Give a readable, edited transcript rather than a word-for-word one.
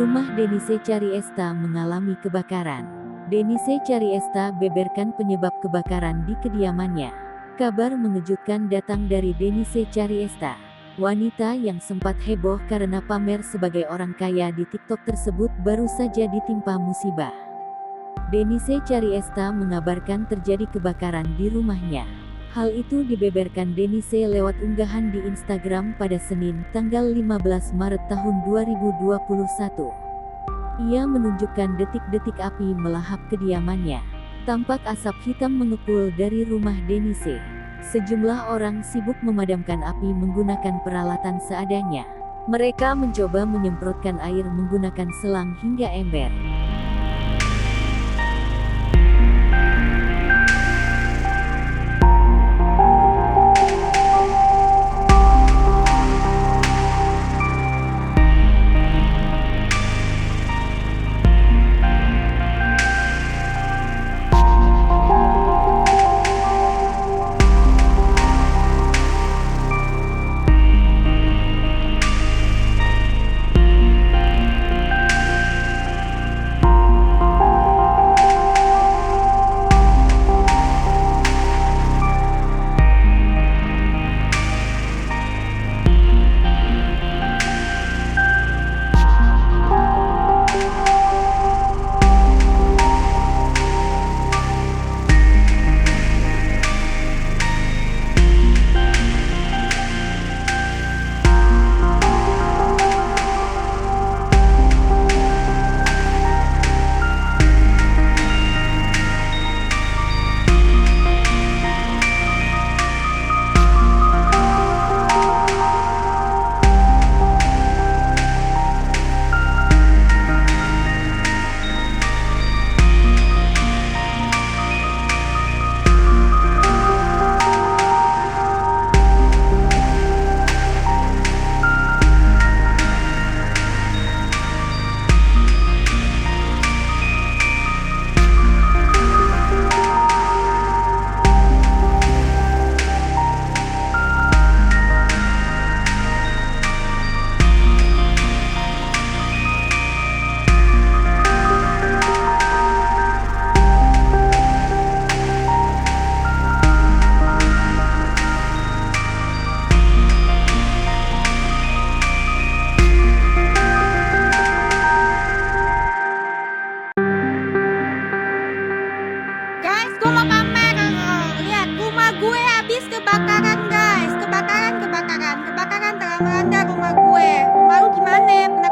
Rumah Denise Cariesta mengalami kebakaran. Denise Cariesta beberkan penyebab kebakaran di kediamannya. Kabar mengejutkan datang dari Denise Cariesta. Wanita yang sempat heboh karena pamer sebagai orang kaya di TikTok tersebut baru saja ditimpa musibah. Denise Cariesta mengabarkan terjadi kebakaran di rumahnya. Hal itu dibeberkan Denise lewat unggahan di Instagram pada Senin, tanggal 15 Maret tahun 2021. Ia menunjukkan detik-detik api melahap kediamannya. Tampak asap hitam mengepul dari rumah Denise. Sejumlah orang sibuk memadamkan api menggunakan peralatan seadanya. Mereka mencoba menyemprotkan air menggunakan selang hingga ember. Guys, gue mau pamer. Lihat, rumah gue habis kebakaran, guys. Kebakaran terang melanda rumah gue. Rumah lu gimana?